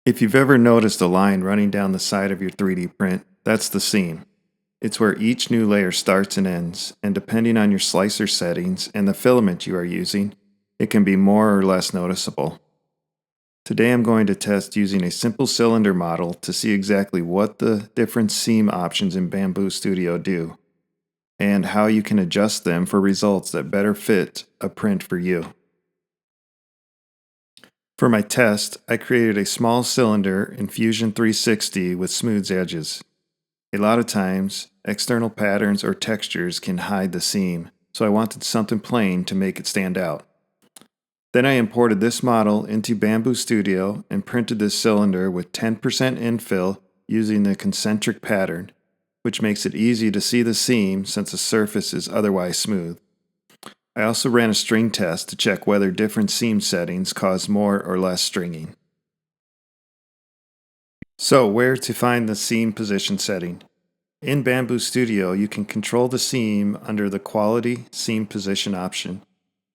If you've ever noticed a line running down the side of your 3D print, that's the seam. It's where each new layer starts and ends, and depending on your slicer settings and the filament you are using, it can be more or less noticeable. Today I'm going to test using a simple cylinder model to see exactly what the different seam options in Bambu Studio do, and how you can adjust them for results that better fit a print for you. For my test, I created a small cylinder in Fusion 360 with smooth edges. A lot of times, external patterns or textures can hide the seam, so I wanted something plain to make it stand out. Then I imported this model into Bambu Studio and printed this cylinder with 10% infill using the concentric pattern, which makes it easy to see the seam since the surface is otherwise smooth. I also ran a string test to check whether different seam settings cause more or less stringing. So, where to find the seam position setting? In Bambu Studio, you can control the seam under the Quality Seam Position option.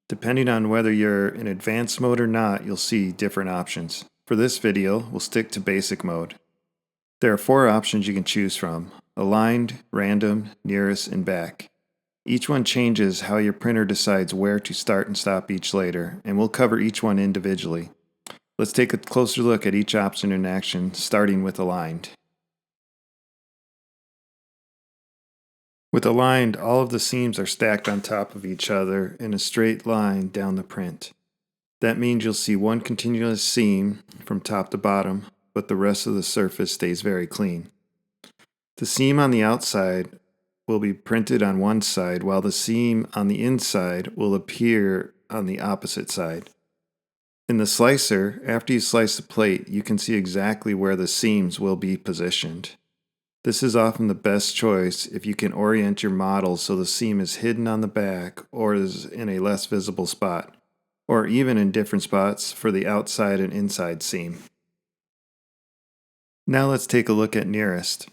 Depending on whether you're in advanced mode or not, you'll see different options. For this video, we'll stick to basic mode. There are 4 options you can choose from: aligned, random, nearest, and back. Each one changes how your printer decides where to start and stop each layer, and we'll cover each one individually. Let's take a closer look at each option in action, starting with aligned. With aligned, all of the seams are stacked on top of each other in a straight line down the print. That means you'll see one continuous seam from top to bottom, but the rest of the surface stays very clean. The seam on the outside will be printed on one side, while the seam on the inside will appear on the opposite side. In the slicer, after you slice the plate, you can see exactly where the seams will be positioned. This is often the best choice if you can orient your model so the seam is hidden on the back or is in a less visible spot, or even in different spots for the outside and inside seam. Now let's take a look at nearest.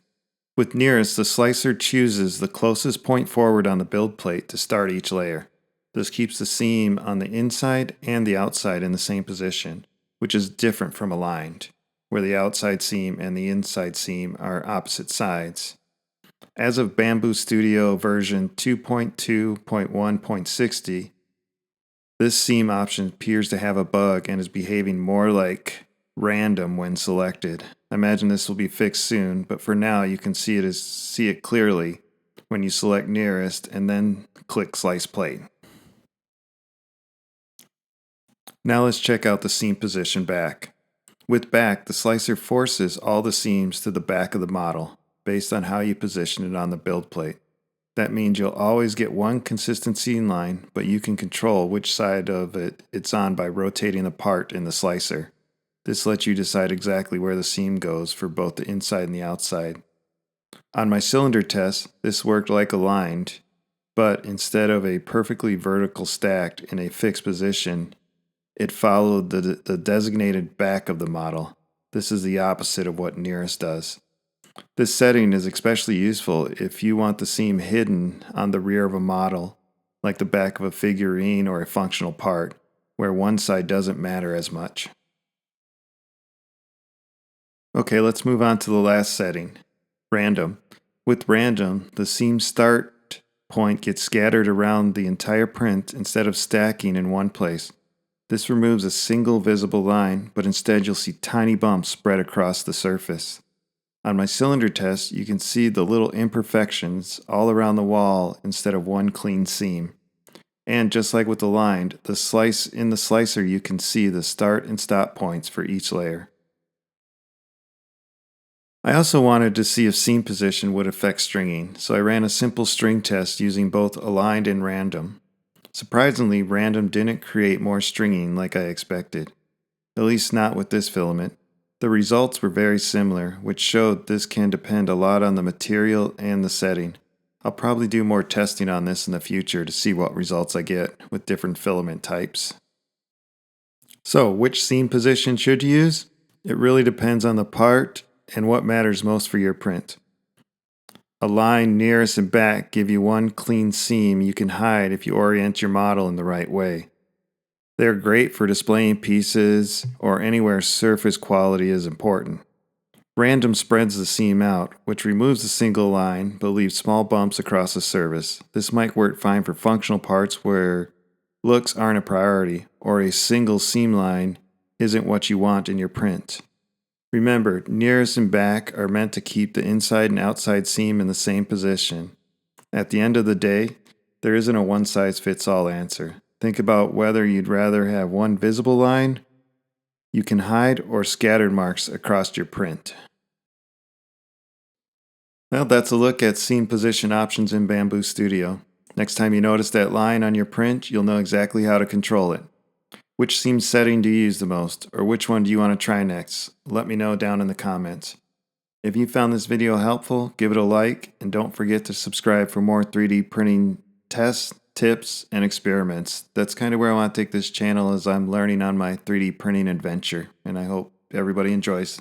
With nearest, the slicer chooses the closest point forward on the build plate to start each layer. This keeps the seam on the inside and the outside in the same position, which is different from aligned, where the outside seam and the inside seam are opposite sides. As of Bambu Studio version 2.2.1.60, this seam option appears to have a bug and is behaving more like random when selected. I imagine this will be fixed soon, but for now you can see it clearly when you select nearest and then click slice plate. Now let's check out the seam position back. With back, the slicer forces all the seams to the back of the model based on how you position it on the build plate. That means you'll always get one consistent seam line, but you can control which side of it's on by rotating the part in the slicer. This lets you decide exactly where the seam goes for both the inside and the outside. On my cylinder test, this worked like aligned, but instead of a perfectly vertical stacked in a fixed position, it followed the designated back of the model. This is the opposite of what nearest does. This setting is especially useful if you want the seam hidden on the rear of a model, like the back of a figurine or a functional part, where one side doesn't matter as much. Okay, let's move on to the last setting, random. With random, the seam start point gets scattered around the entire print instead of stacking in one place. This removes a single visible line, but instead you'll see tiny bumps spread across the surface. On my cylinder test, you can see the little imperfections all around the wall instead of one clean seam. And just like with the lined, in the slicer you can see the start and stop points for each layer. I also wanted to see if seam position would affect stringing, so I ran a simple string test using both aligned and random. Surprisingly, random didn't create more stringing like I expected, at least not with this filament. The results were very similar, which showed this can depend a lot on the material and the setting. I'll probably do more testing on this in the future to see what results I get with different filament types. So, which seam position should you use? It really depends on the part and what matters most for your print. Align, nearest, and back give you one clean seam you can hide if you orient your model in the right way. They're great for displaying pieces or anywhere surface quality is important. Random spreads the seam out, which removes a single line but leaves small bumps across the surface. This might work fine for functional parts where looks aren't a priority or a single seam line isn't what you want in your print. Remember, nearest and back are meant to keep the inside and outside seam in the same position. At the end of the day, there isn't a one-size-fits-all answer. Think about whether you'd rather have one visible line you can hide or scattered marks across your print. Well, that's a look at seam position options in Bambu Studio. Next time you notice that line on your print, you'll know exactly how to control it. Which seam setting do you use the most, or which one do you want to try next? Let me know down in the comments. If you found this video helpful, give it a like, and don't forget to subscribe for more 3D printing tests, tips, and experiments. That's kind of where I want to take this channel as I'm learning on my 3D printing adventure, and I hope everybody enjoys.